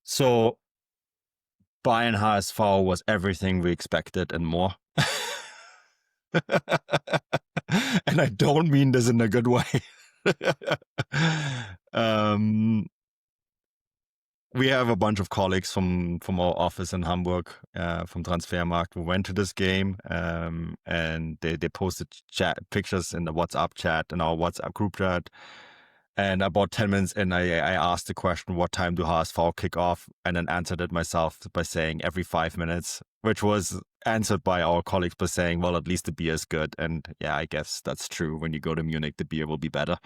So Bayern HSV was everything we expected and more. And I don't mean this in a good way. um, we have a bunch of colleagues from our office in Hamburg, from Transfermarkt, who went to this game, and they posted pictures in the WhatsApp chat, in our WhatsApp group chat. And about 10 minutes in, I asked the question, what time do HSV kick off? And then answered it myself by saying every 5 minutes, which was answered by our colleagues by saying, well, at least the beer is good. And yeah, I guess that's true. When you go to Munich, the beer will be better.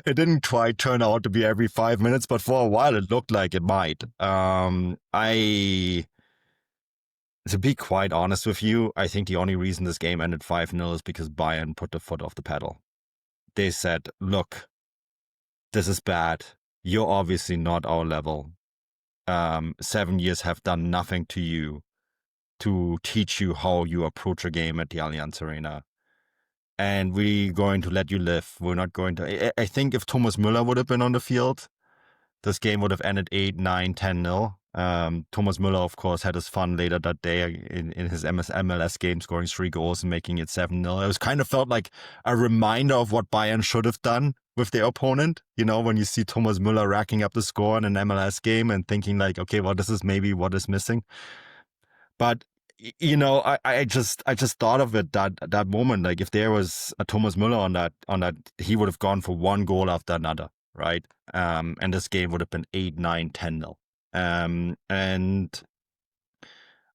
It didn't quite turn out to be every 5 minutes, but for a while it looked like it might. To be quite honest with you, I think the only reason this game ended 5-0 is because Bayern put the foot off the pedal. They said, look, this is bad. You're obviously not our level. 7 years have done nothing to you to teach you how you approach a game at the Allianz Arena. And we're going to let you live. We're not going to... I think if Thomas Müller would have been on the field, this game would have ended 8-9, 10-0. Thomas Müller, of course, had his fun later that day in his MLS game, scoring 3 goals and making it 7-0. It was kind of felt like a reminder of what Bayern should have done with their opponent. You know, when you see Thomas Müller racking up the score in an MLS game and thinking like, okay, well, this is maybe what is missing. But you know, I just thought of it that moment. Like if there was a Thomas Müller on that, he would have gone for one goal after another, right? And this game would have been 8-9, 10-0. And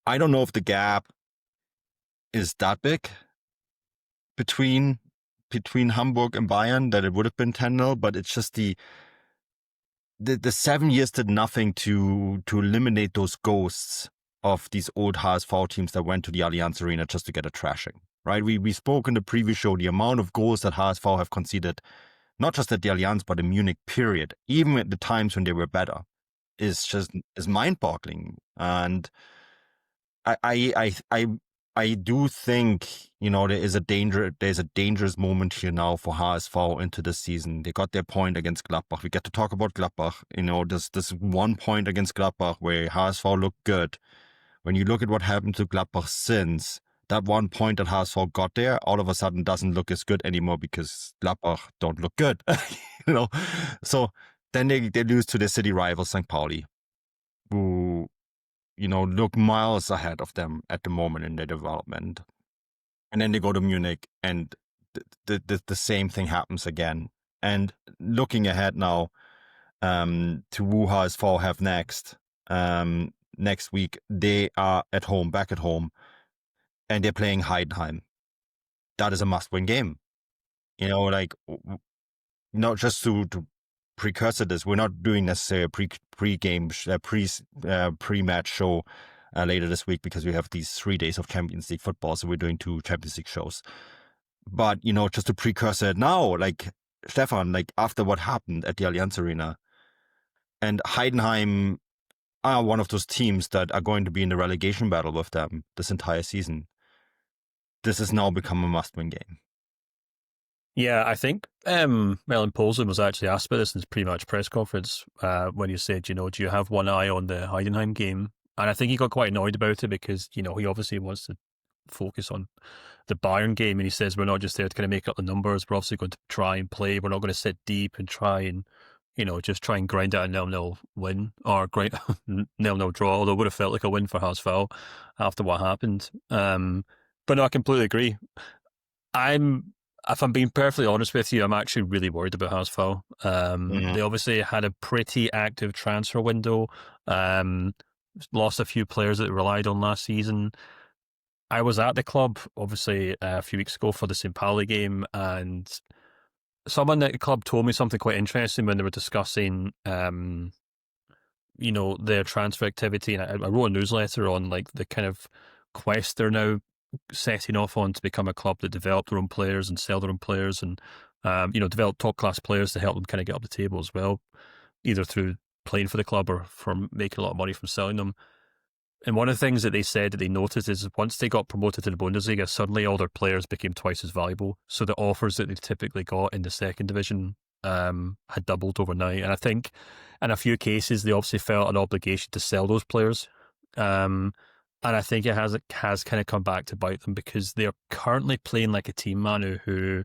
I don't know if the gap is that big between Hamburg and Bayern that it would have been 10-0, but it's just the 7 years did nothing to eliminate those ghosts of these old HSV teams that went to the Allianz Arena just to get a trashing, right? We spoke in the previous show, the amount of goals that HSV have conceded, not just at the Allianz, but in Munich, period, even at the times when they were better, is mind-boggling. And I do think, you know, there's a dangerous moment here now for HSV into this season. They got their point against Gladbach. We get to talk about Gladbach. You know, this 1 point against Gladbach where HSV looked good. When you look at what happened to Gladbach since, that 1 point that HSV got there, all of a sudden doesn't look as good anymore because Gladbach don't look good. You know, so then they lose to their city rival St. Pauli, who, you know, look miles ahead of them at the moment in their development. And then they go to Munich and the same thing happens again. And looking ahead now to who HSV have next week, they are back at home, and they're playing Heidenheim. That is a must-win game. You know, like, not just to precursor this, we're not doing necessarily a pre-match show later this week because we have these 3 days of Champions League football, so we're doing 2 Champions League shows. But, you know, just to precursor it now, like, Stefan, like, after what happened at the Allianz Arena, and Heidenheim are one of those teams that are going to be in the relegation battle with them this entire season. This has now become a must-win game. Yeah, I think Melon Polson was actually asked about this in his pre-match press conference when he said, you know, do you have one eye on the Heidenheim game? And I think he got quite annoyed about it because, you know, he obviously wants to focus on the Bayern game. And he says, we're not just there to kind of make up the numbers. We're obviously going to try and play. We're not going to sit deep and try and, you know, just try and grind out a 0-0 win or grind 0-0 draw, although it would have felt like a win for HSV after what happened. But no, I completely agree. If I'm being perfectly honest with you, I'm actually really worried about HSV. They obviously had a pretty active transfer window, lost a few players that they relied on last season. I was at the club, obviously, a few weeks ago for the St. Pauli game, and someone at the club told me something quite interesting when they were discussing, you know, their transfer activity. And I wrote a newsletter on like the kind of quest they're now setting off on to become a club that develop their own players and sell their own players and, you know, develop top class players to help them kind of get up the table as well, either through playing for the club or from making a lot of money from selling them. And one of the things that they said that they noticed is once they got promoted to the Bundesliga, suddenly all their players became twice as valuable. So the offers that they typically got in the second division had doubled overnight. And I think in a few cases, they obviously felt an obligation to sell those players. And I think it has kind of come back to bite them because they're currently playing like a team, Manu, who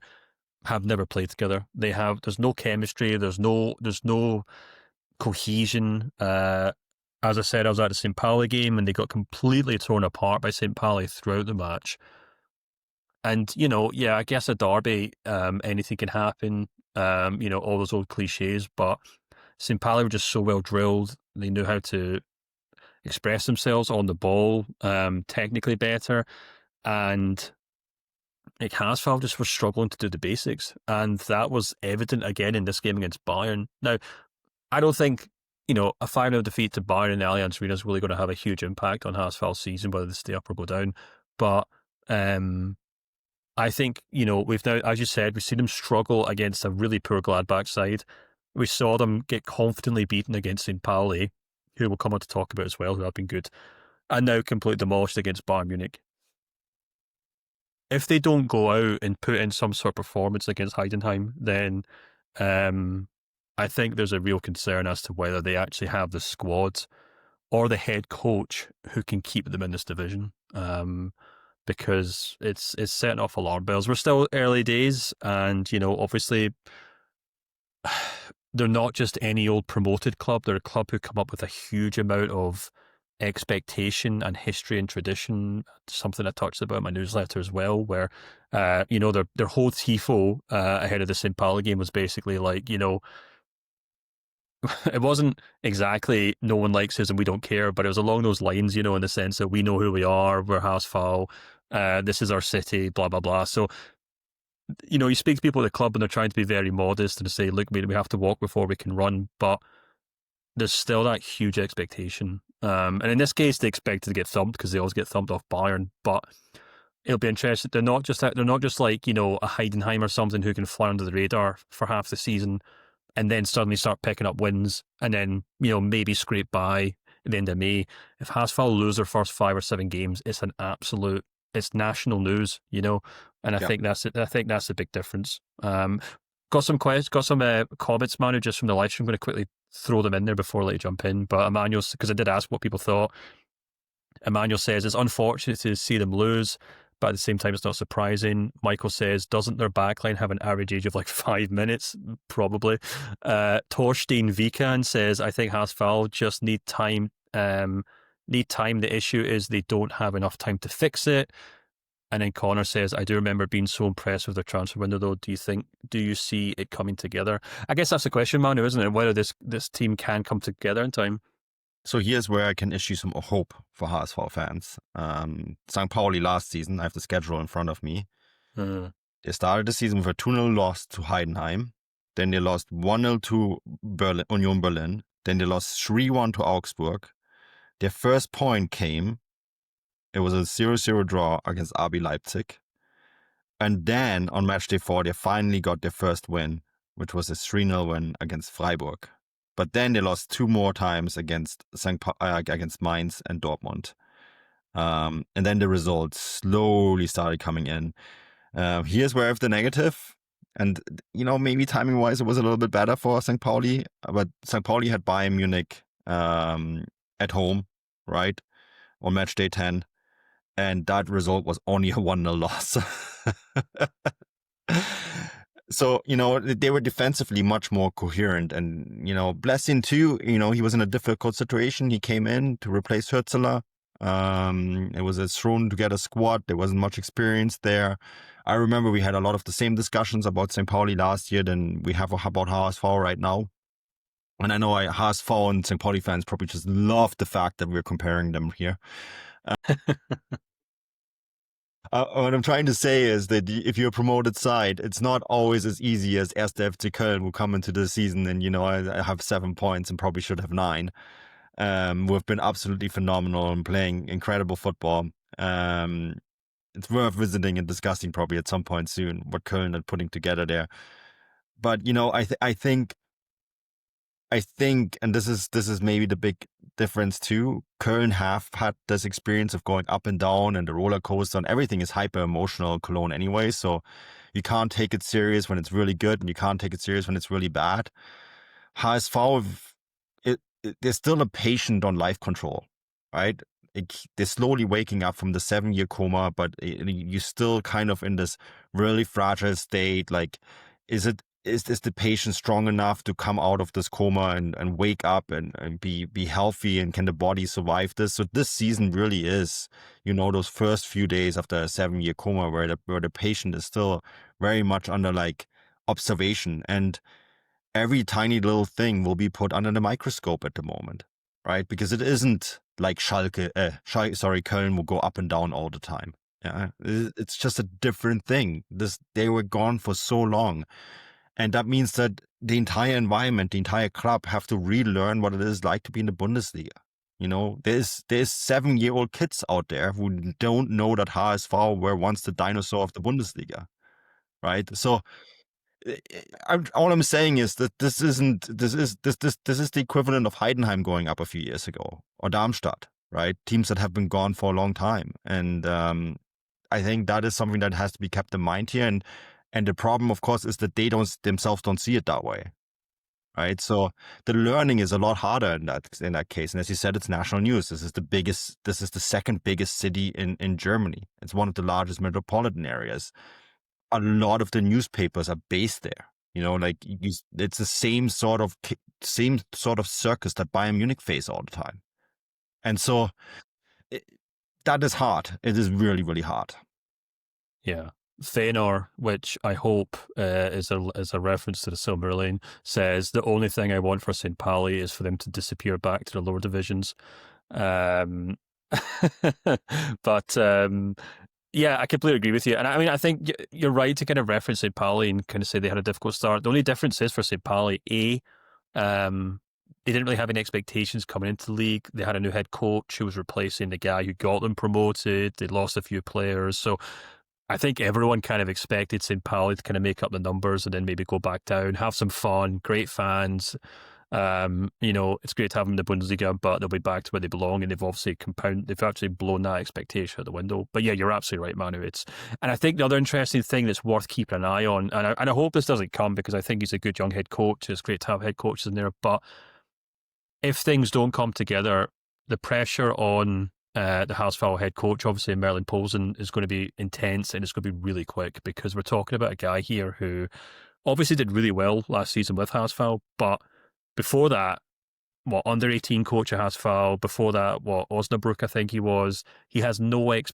have never played together. There's no chemistry. There's no cohesion. As I said, I was at the St. Pauli game and they got completely torn apart by St. Pauli throughout the match. And, I guess a derby, anything can happen, all those old cliches, but St. Pauli were just so well drilled. They knew how to express themselves on the ball, technically better. And like HSV just were struggling to do the basics. And that was evident again in this game against Bayern. Now, I don't think, a 5-0 defeat to Bayern in the Allianz Arena is really going to have a huge impact on HSV's season, whether they stay up or go down. But I think, we've now, as you said, we've seen them struggle against a really poor Gladbach side. We saw them get confidently beaten against St. Pauli, who we'll come on to talk about as well, who have been good, and now completely demolished against Bayern Munich. If they don't go out and put in some sort of performance against Heidenheim, then I think there's a real concern as to whether they actually have the squad or the head coach who can keep them in this division. Because it's setting off alarm bells. We're still early days, and obviously they're not just any old promoted club. They're a club who come up with a huge amount of expectation and history and tradition. Something I touched about in my newsletter as well, where their whole tifo ahead of the St. Pauli game was basically like, it wasn't exactly no one likes us and we don't care, but it was along those lines, in the sense that we know who we are, we're HSV, this is our city, blah, blah, blah. So, you speak to people at the club and they're trying to be very modest and say, look, we have to walk before we can run, but there's still that huge expectation. And in this case, they expected to get thumped because they always get thumped off Bayern, but it'll be interesting. They're not just like, a Heidenheim or something who can fly under the radar for half the season and then suddenly start picking up wins and then, maybe scrape by at the end of May. If HSV lose their first 5 or 7 games, it's national news, and I think that's it. I think that's the big difference. Got some comments, Manu, just from the live stream. I'm going to quickly throw them in there before I let you jump in. But Emmanuel, because I did ask what people thought, Emmanuel says, it's unfortunate to see them lose, but at the same time, it's not surprising. Michael says, doesn't their backline have an average age of like 5 minutes? Probably. Torstein Vikan says, I think HSV just need time. The issue is they don't have enough time to fix it. And then Connor says, I do remember being so impressed with their transfer window, though. Do you see it coming together? I guess that's the question, Manu, isn't it? Whether this team can come together in time. So here's where I can issue some hope for HSV fans. St. Pauli last season, I have the schedule in front of me. They started the season with a 2-0 loss to Heidenheim. Then they lost 1-0 to Union Berlin. Then they lost 3-1 to Augsburg. Their first point came, it was a 0-0 draw against RB Leipzig. And then on match day 4, they finally got their first win, which was a 3-0 win against Freiburg. But then they lost 2 more times against Mainz and Dortmund. And then the results slowly started coming in. Here's where I have the negative. And, maybe timing-wise, it was a little bit better for St. Pauli. But St. Pauli had Bayern Munich at home, right, on match day 10. And that result was only a 1-0 loss. So, they were defensively much more coherent. And, Blessing too, he was in a difficult situation. He came in to replace Hürzeler. It was a thrown together squad. There wasn't much experience there. I remember we had a lot of the same discussions about St. Pauli last year than we have about HSV right now. And I know HSV and St. Pauli fans probably just love the fact that we're comparing them here. What I'm trying to say is that if you're a promoted side, it's not always as easy as 1. FC Köln will come into the season and, I have 7 points and probably should have 9. We've been absolutely phenomenal and playing incredible football. It's worth visiting and discussing probably at some point soon what Köln are putting together there. But, I think, and this is maybe the difference too. Köln have had this experience of going up and down and the roller coaster, and everything is hyper emotional in Cologne anyway. So you can't take it serious when it's really good, and you can't take it serious when it's really bad. HSV, they're still a patient on life control, right? They're slowly waking up from the 7-year coma, but you're still kind of in this really fragile state. Like, is the patient strong enough to come out of this coma and wake up and be healthy, and can the body survive this? So this season really is, those first few days after a 7-year coma where the patient is still very much under like observation, and every tiny little thing will be put under the microscope at the moment, right? Because it isn't like Köln will go up and down all the time. Yeah, it's just a different thing. They were gone for so long, and that means that the entire environment, the entire club, have to relearn what it is like to be in the Bundesliga. There's 7-year-old kids out there who don't know that HSV were once the dinosaur of the Bundesliga, right? So all I'm saying is that this is the equivalent of Heidenheim going up a few years ago, or Darmstadt, right? Teams that have been gone for a long time, and I think that is something that has to be kept in mind here. And the problem, of course, is that they themselves don't see it that way, right? So the learning is a lot harder in that case. And as you said, it's national news. This is the second biggest city in Germany. It's one of the largest metropolitan areas. A lot of the newspapers are based there. It's the same sort of circus that Bayern Munich face all the time, and so that is hard. It is really, really hard. Yeah. Fëanor, which I hope is a reference to the Silmarillion, says the only thing I want for St. Pauli is for them to disappear back to the lower divisions. But yeah, I completely agree with you. And I mean, I think you're right to kind of reference St. Pauli and kind of say they had a difficult start. The only difference is for St. Pauli, they didn't really have any expectations coming into the league. They had a new head coach who was replacing the guy who got them promoted. They lost a few players. So I think everyone kind of expected St. Pauli to kind of make up the numbers and then maybe go back down, have some fun, great fans. It's great to have them in the Bundesliga, but they'll be back to where they belong, and they've actually blown that expectation out the window. But yeah, you're absolutely right, Manu. And I think the other interesting thing that's worth keeping an eye on, and I hope this doesn't come, because I think he's a good young head coach. It's great to have head coaches in there, but if things don't come together, the pressure on the HSV head coach, obviously Merlin Poulsen, is going to be intense, and it's going to be really quick, because we're talking about a guy here who obviously did really well last season with HSV, but before that, under 18 coach at HSV, before that, Osnabrück, I think he was. He has no he's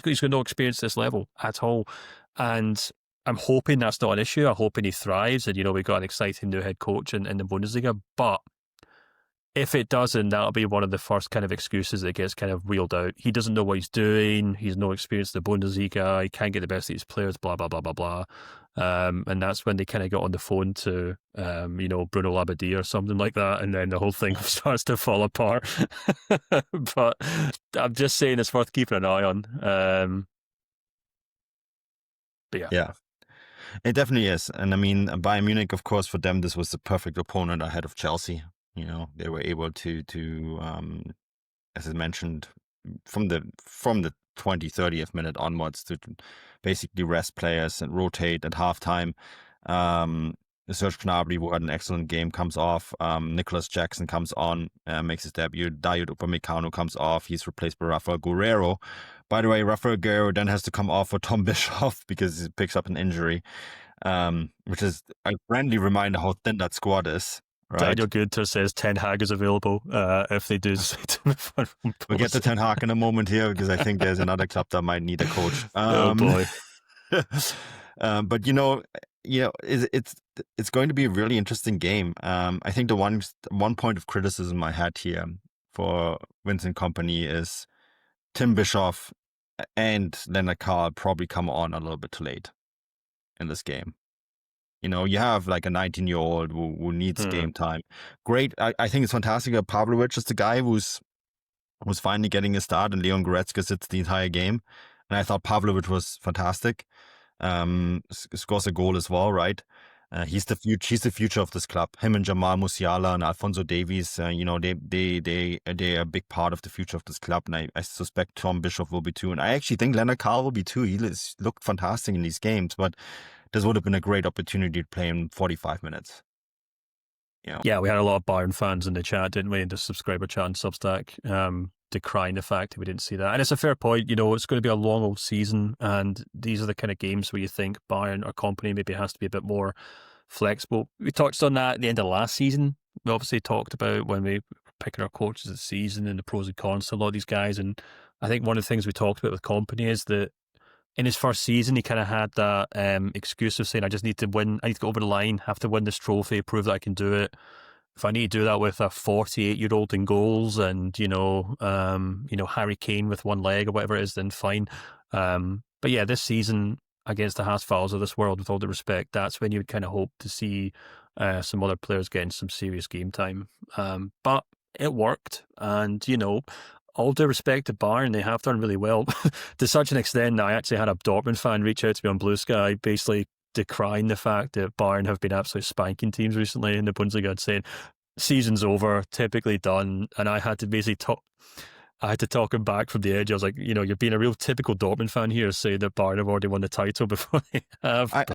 got no experience at this level at all. And I'm hoping that's not an issue. I'm hoping he thrives, and we've got an exciting new head coach in the Bundesliga. But if it doesn't, that'll be one of the first kind of excuses that gets kind of wheeled out. He doesn't know what he's doing. He's no experience in the Bundesliga. He can't get the best of his players, blah, blah, blah, blah, blah. And that's when they kind of got on the phone to, Bruno Labbadia or something like that. And then the whole thing starts to fall apart. But I'm just saying it's worth keeping an eye on. But yeah. Yeah. It definitely is. And I mean, Bayern Munich, of course, for them, this was the perfect opponent ahead of Chelsea. They were able to as I mentioned, from the 20-30th minute onwards, to basically rest players and rotate at halftime. Serge Gnabry, who had an excellent game, comes off. Nicholas Jackson comes on, makes his debut. Dayot Upamecano comes off. He's replaced by Rafael Guerrero. By the way, Rafael Guerrero then has to come off for Tom Bischoff because he picks up an injury, which is a friendly reminder how thin that squad is. Right. Daniel Günther says Ten Hag is available if they do. We'll get to Ten Hag in a moment here, because I think there's another club that might need a coach. Oh boy! But it's going to be a really interesting game. I think the one point of criticism I had here for Vincent Kompany is Tim Bischoff and Leonard Carl probably come on a little bit too late in this game. You have like a 19-year-old who needs game time. Great. I think it's fantastic that Pavlovic is the guy who's finally getting a start, and Leon Goretzka sits the entire game. And I thought Pavlovic was fantastic. Scores a goal as well, right? He's the future. He's the future of this club. Him and Jamal Musiala and Alphonso Davies. They are a big part of the future of this club, and I suspect Tom Bishop will be too. And I actually think Leonard Carl will be too. He looked fantastic in these games, but this would have been a great opportunity to play him 45 minutes. Yeah, we had a lot of Bayern fans in the chat, didn't we? In the subscriber chat and Substack, decrying the fact that we didn't see that. And it's a fair point. It's going to be a long old season, and these are the kind of games where you think Bayern or Kompany maybe has to be a bit more flexible. We touched on that at the end of last season. We obviously talked about when we were picking our coaches of the season and the pros and cons to a lot of these guys. And I think one of the things we talked about with Kompany is that in his first season, he kind of had that excuse of saying, I just need to win. I need to go over the line, have to win this trophy, prove that I can do it. If I need to do that with a 48-year-old in goals and, Harry Kane with one leg or whatever it is, then fine. But yeah, this season against the Haas-Fouls of this world, with all due respect, that's when you would kind of hope to see some other players getting some serious game time. But it worked. And, all due respect to Bayern, they have done really well to such an extent that I actually had a Dortmund fan reach out to me on Blue Sky, basically decrying the fact that Bayern have been absolutely spanking teams recently in the Bundesliga and saying, season's over, typically done. And I had to basically talk him back from the edge. I was like, you're being a real typical Dortmund fan here, saying that Bayern have already won the title before they have.